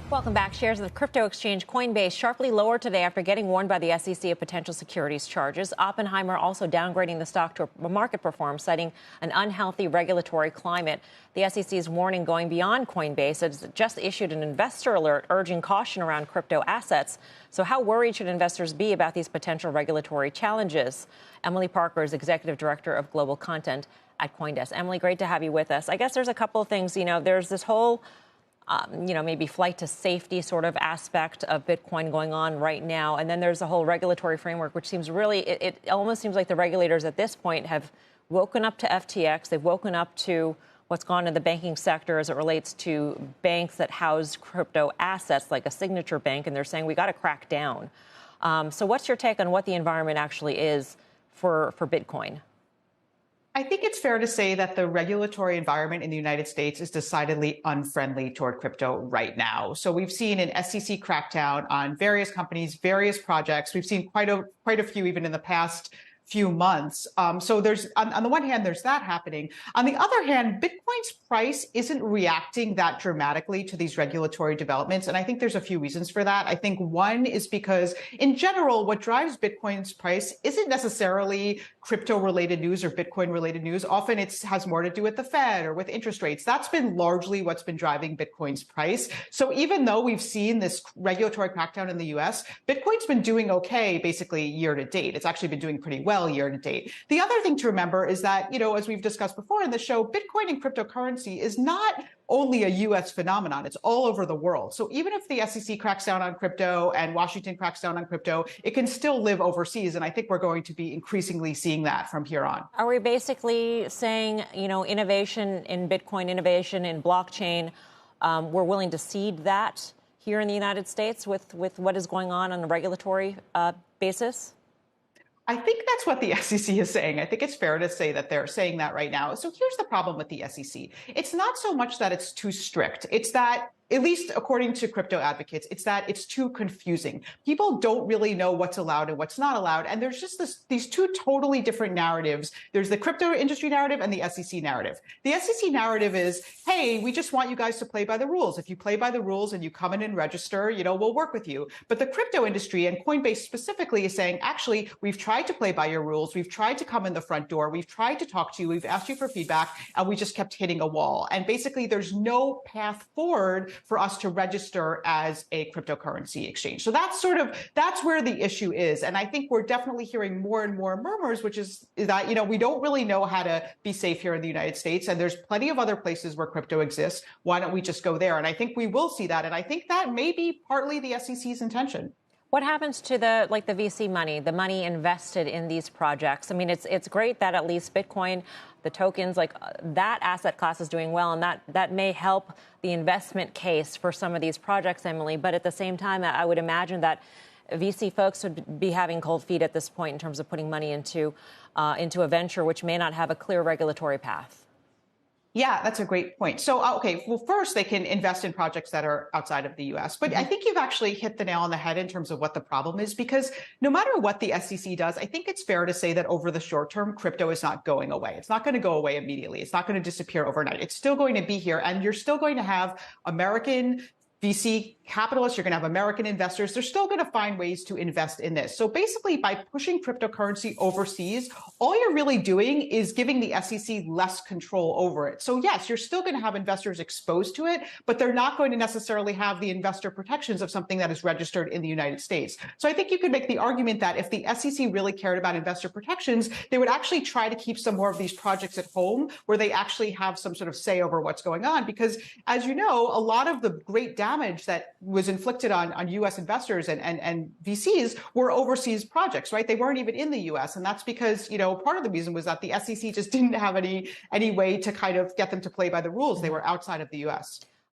Welcome back. Shares of the crypto exchange Coinbase sharply lower today after getting warned by the SEC of potential securities charges. Oppenheimer also downgrading the stock to a market perform, citing an unhealthy regulatory climate. The SEC's warning going beyond Coinbase. It's just issued an investor alert urging caution around crypto assets. So how worried should investors be about these potential regulatory challenges? Emily Parker is Executive Director of Global Content at CoinDesk's. Emily, great to have you with us. I guess there's a couple of things. There's this whole maybe flight to safety sort of aspect of Bitcoin going on right now. And then there's the whole regulatory framework, which seems really, it almost seems like the regulators at this point have woken up to FTX. They've woken up to what's gone on in the banking sector as it relates to banks that house crypto assets, like a signature bank. And they're saying we got to crack down. So what's your take on what the environment actually is for Bitcoin? I think it's fair to say that the regulatory environment in the United States is decidedly unfriendly toward crypto right now. So we've seen an SEC crackdown on various companies, various projects. We've seen quite a few even in the past few months. So there's, on the one hand, there's that happening. On the other hand, Bitcoin's price isn't reacting that dramatically to these regulatory developments. And I think there's a few reasons for that. I think one is because in general, what drives Bitcoin's price isn't necessarily crypto related news or Bitcoin related news. Often it has more to do with the Fed or with interest rates. That's been largely what's been driving Bitcoin's price. So even though we've seen this regulatory crackdown in the US, Bitcoin's been doing okay basically year to date. It's actually been doing pretty well year to date. The other thing to remember is that, as we've discussed before in the show, Bitcoin and cryptocurrency is not only a US phenomenon. It's all over the world. So even if the SEC cracks down on crypto and Washington cracks down on crypto, it can still live overseas. And I think we're going to be increasingly seeing that from here on. Are we basically saying, innovation in Bitcoin, innovation in blockchain, we're willing to cede that here in the United States with what is going on a regulatory basis? I think that's what the SEC is saying. I think it's fair to say that they're saying that right now. So here's the problem with the SEC. It's not so much that it's too strict. It's that, at least according to crypto advocates, it's that it's too confusing. People don't really know what's allowed and what's not allowed. And there's just these two totally different narratives. There's the crypto industry narrative and the SEC narrative. The SEC narrative is, hey, we just want you guys to play by the rules. If you play by the rules and you come in and register, we'll work with you. But the crypto industry and Coinbase specifically is saying, actually, we've tried to play by your rules. We've tried to come in the front door. We've tried to talk to you. We've asked you for feedback, and we just kept hitting a wall. And basically, there's no path forward for us to register as a cryptocurrency exchange. So that's where the issue is. And I think we're definitely hearing more and more murmurs, which is that, we don't really know how to be safe here in the United States. And there's plenty of other places where crypto exists. Why don't we just go there? And I think we will see that. And I think that may be partly the SEC's intention. What happens to the VC money, the money invested in these projects? I mean, it's great that at least Bitcoin, the tokens, that asset class is doing well, and that may help the investment case for some of these projects, Emily. But at the same time, I would imagine that VC folks would be having cold feet at this point in terms of putting money into a venture which may not have a clear regulatory path. Yeah, that's a great point. So, okay, well, first, they can invest in projects that are outside of the U.S. But I think you've actually hit the nail on the head in terms of what the problem is, because no matter what the SEC does, I think it's fair to say that over the short term, crypto is not going away. It's not going to go away immediately. It's not going to disappear overnight. It's still going to be here. And you're still going to have American VC capitalists, you're going to have American investors. They're still going to find ways to invest in this. So basically, by pushing cryptocurrency overseas, all you're really doing is giving the SEC less control over it. So yes, you're still going to have investors exposed to it, but they're not going to necessarily have the investor protections of something that is registered in the United States. So I think you could make the argument that if the SEC really cared about investor protections, they would actually try to keep some more of these projects at home where they actually have some sort of say over what's going on. Because as you know, a lot of the great damage that was inflicted on U.S. investors and VCs were overseas projects, right? They weren't even in the U.S. And that's because, part of the reason was that the SEC just didn't have any way to kind of get them to play by the rules. They were outside of the U.S.